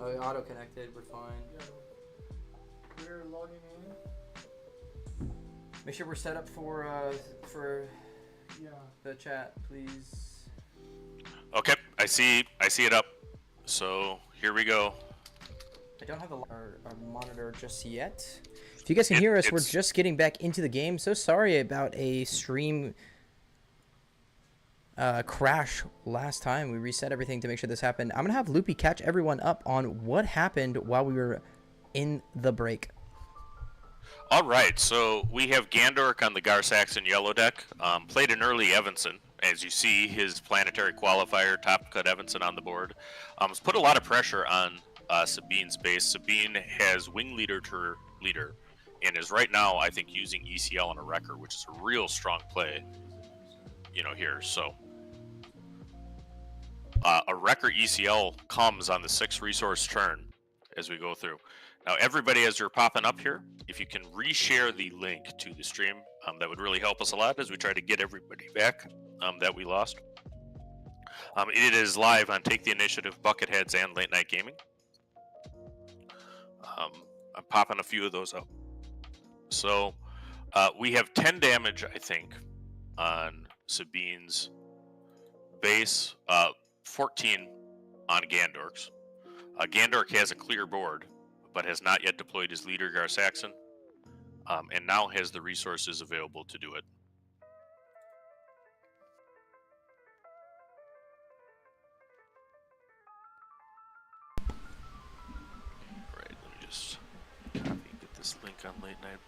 Oh, auto-connected. We're fine. Yeah. We're logging in. Make sure we're set up for Yeah. the chat, please. Okay, I see it up. So here we go. I don't have our monitor just yet. If you guys can hear us, we're just getting back into the game. So sorry about a stream crash last time. We reset everything to make sure this happened. I'm gonna have Loopy catch everyone up on what happened while we were in the break. All right, so we have Gandork on the Gar-Saxon yellow deck. Played an early Evanson. As you see, his Planetary Qualifier, top cut Evanson on the board. Has put a lot of pressure on Sabine's base. Sabine has wing leader to her leader, and is right now, I think, using ECL on a Wrecker, which is a real strong play, you know, here. So a Wrecker ECL comes on the 6 resource turn as we go through. Now, everybody, as you're popping up here, if you can reshare the link to the stream, that would really help us a lot as we try to get everybody back that we lost. It is live on Take the Initiative, Bucketheads, and Late Night Gaming. I'm popping a few of those up. So we have 10 damage, I think, on Sabine's base, 14 on Gandork's. Gandork has a clear board, but has not yet deployed his leader, Gar-Saxon, and now has the resources available to do it. All right, let me just copy and get this link on Late Night.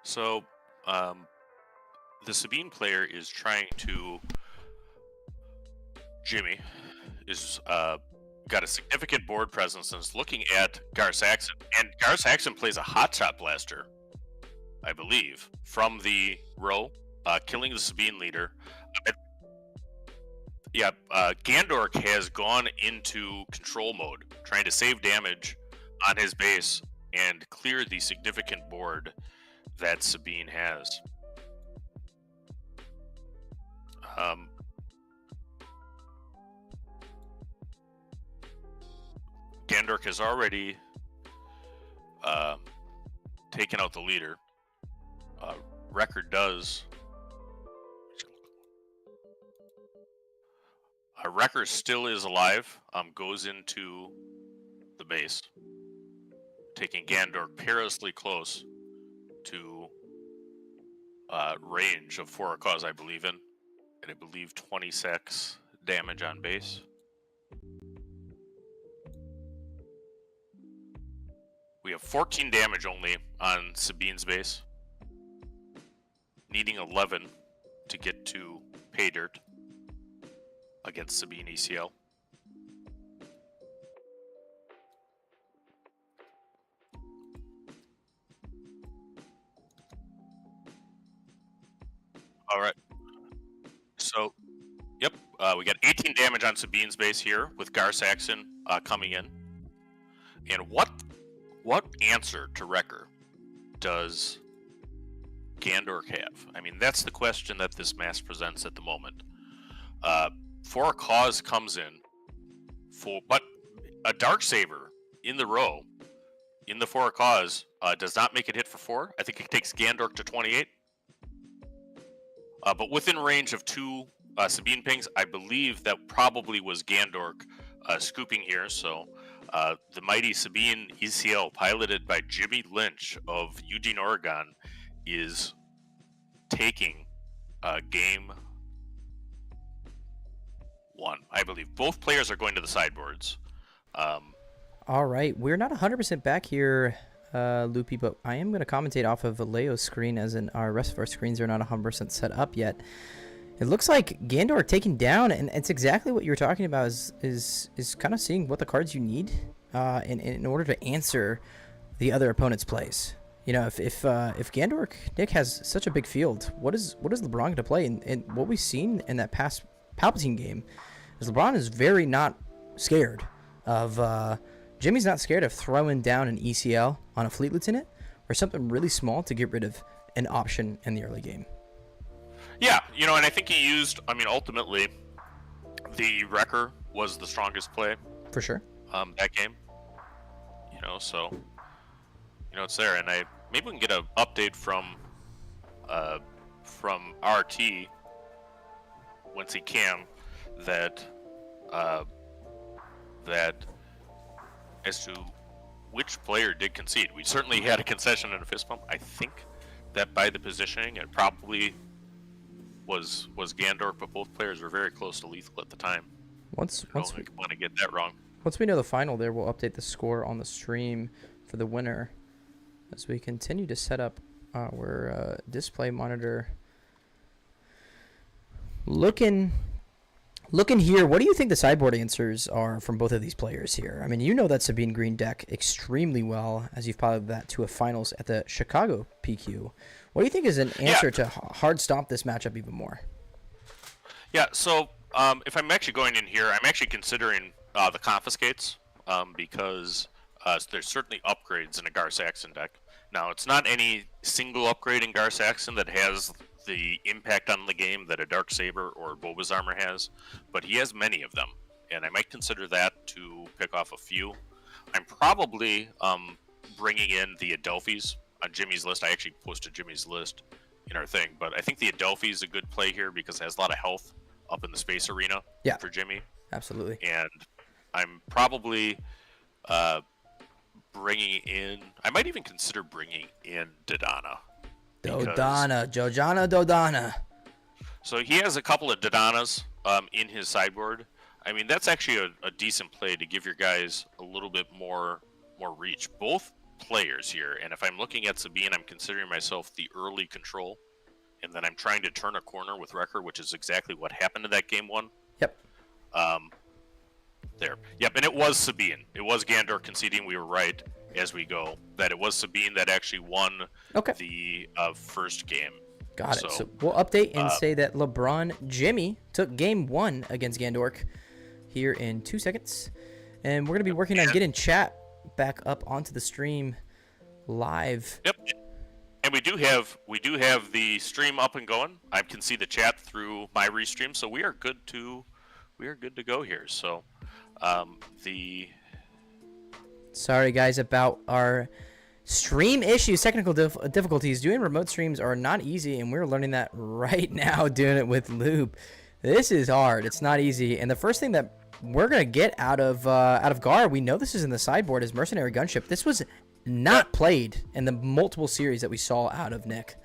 So, the Sabine player is trying to... Jimmy is got a significant board presence and is looking at Gar-Saxon. And Gar-Saxon plays a hotshot blaster, I believe, from the row, killing the Sabine leader. Gandork has gone into control mode, trying to save damage on his base and clear the significant board that Sabine has. Gandork has already taken out the leader. Record does. Wrecker still is alive. Goes into the base, taking Gandork perilously close to range of 4 cause, I believe in, and I believe 26 damage on base. We have 14 damage only on Sabine's base, needing 11 to get to pay dirt against Sabine ECL. All right. So, yep, we got 18 damage on Sabine's base here with Gar-Saxon coming in. And what answer to Wrecker does Gandork have? I mean, that's the question that this mass presents at the moment. For a cause comes in, but a Darksaber in the row, in the for a cause, does not make it hit for 4. I think it takes Gandork to 28. But within range of 2 Sabine pings, I believe that probably was Gandork scooping here. So the mighty Sabine ECL, piloted by Jimmy Lynch of Eugene, Oregon, is taking game 1. I believe both players are going to the sideboards. All right, we're not 100% back here, Loopy, but I am going to commentate off of Leo's screen, as in our rest of our screens are not 100% set up yet. It looks like Gandork taken down, and it's exactly what you were talking about, is kind of seeing what the cards you need in order to answer the other opponent's plays. You know, if Gandork, Nick, has such a big field, what is LeBron going to play? And what we've seen in that past Palpatine game is LeBron is very not scared of... Jimmy's not scared of throwing down an ECL on a Fleet Lieutenant or something really small to get rid of an option in the early game. Yeah, you know, and I think he used, I mean, ultimately, the Wrecker was the strongest play For sure. that game. So it's there, and maybe we can get an update from RT once he can that as to which player did concede. We certainly had a concession and a fist bump. I think that by the positioning, it probably was Gandorf, but both players were very close to lethal at the time. Once I don't want to get that wrong. Once we know the final there, we'll update the score on the stream for the winner as we continue to set up our display monitor. Looking here, what do you think the sideboard answers are from both of these players here? I mean, you know that Sabine Green deck extremely well, as you've piloted that to a finals at the Chicago PQ. What do you think is an answer to hard stomp this matchup even more? Yeah, so if I'm actually going in here, I'm actually considering the confiscates because there's certainly upgrades in a Gar Saxon deck. Now, it's not any single upgrade in Gar Saxon that has the impact on the game that a Dark Saber or Boba's Armor has, but he has many of them, and I might consider that to pick off a few. I'm probably bringing in the Adelphis on Jimmy's list. I actually posted Jimmy's list in our thing, but I think the Adelphi is a good play here because it has a lot of health up in the space arena for Jimmy. Absolutely. And I'm probably bringing in, I might even consider bringing in Dodonna. Dodonna. So he has a couple of Dodonnas in his sideboard. I mean, that's actually a decent play to give your guys a little bit more reach. Both players here, and if I'm looking at Sabine, I'm considering myself the early control, and then I'm trying to turn a corner with Wrecker, which is exactly what happened to that game one. Yep. There. Yep, and it was Sabine. It was Gandor conceding. We were right as we go that it was Sabine that actually won the first game. Got it. So we'll update and say that LeBron Jimmy took game 1 against Gandorf here in 2 seconds. And we're going to be working on getting chat back up onto the stream live. Yep. And we do have the stream up and going. I can see the chat through my restream, so we are good to go here. So sorry guys about our stream issues, technical difficulties. Doing remote streams are not easy, and we're learning that right now doing it with Loop. This is hard. It's not easy. And the first thing that we're gonna get out of Gar, we know this is in the sideboard, is Mercenary Gunship. This was not played in the multiple series that we saw out of Nick.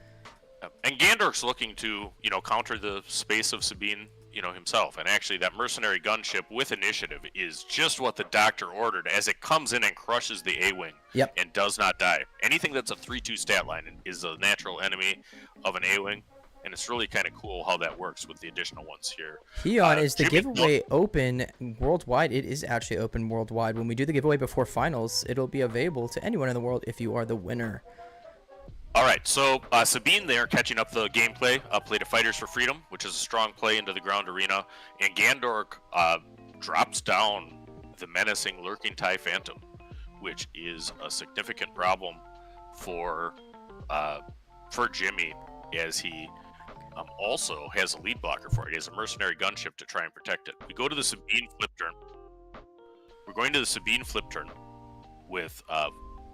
And Gandorf's looking to counter the space of Sabine himself, and actually that Mercenary Gunship with initiative is just what the doctor ordered, as it comes in and crushes the A-Wing and does not die. Anything that's a 3/2 stat line is a natural enemy of an A-Wing, and it's really kind of cool how that works with the additional ones here. Heon, is the giveaway open worldwide? It is actually open worldwide. When we do the giveaway before finals, it'll be available to anyone in the world if you are the winner. All right, so Sabine there catching up the gameplay, played a Fighters for Freedom, which is a strong play into the ground arena, and Gandorf drops down the menacing Lurking TIE Phantom, which is a significant problem for Jimmy, as he also has a lead blocker for it. He has a Mercenary Gunship to try and protect it. We go to the Sabine flip turn. We're going to the Sabine flip turn with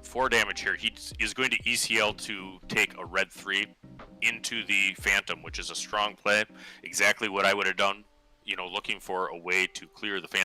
4 damage here. He is going to ECL to take a red 3 into the Phantom, which is a strong play. Exactly what I would have done, looking for a way to clear the Phantom.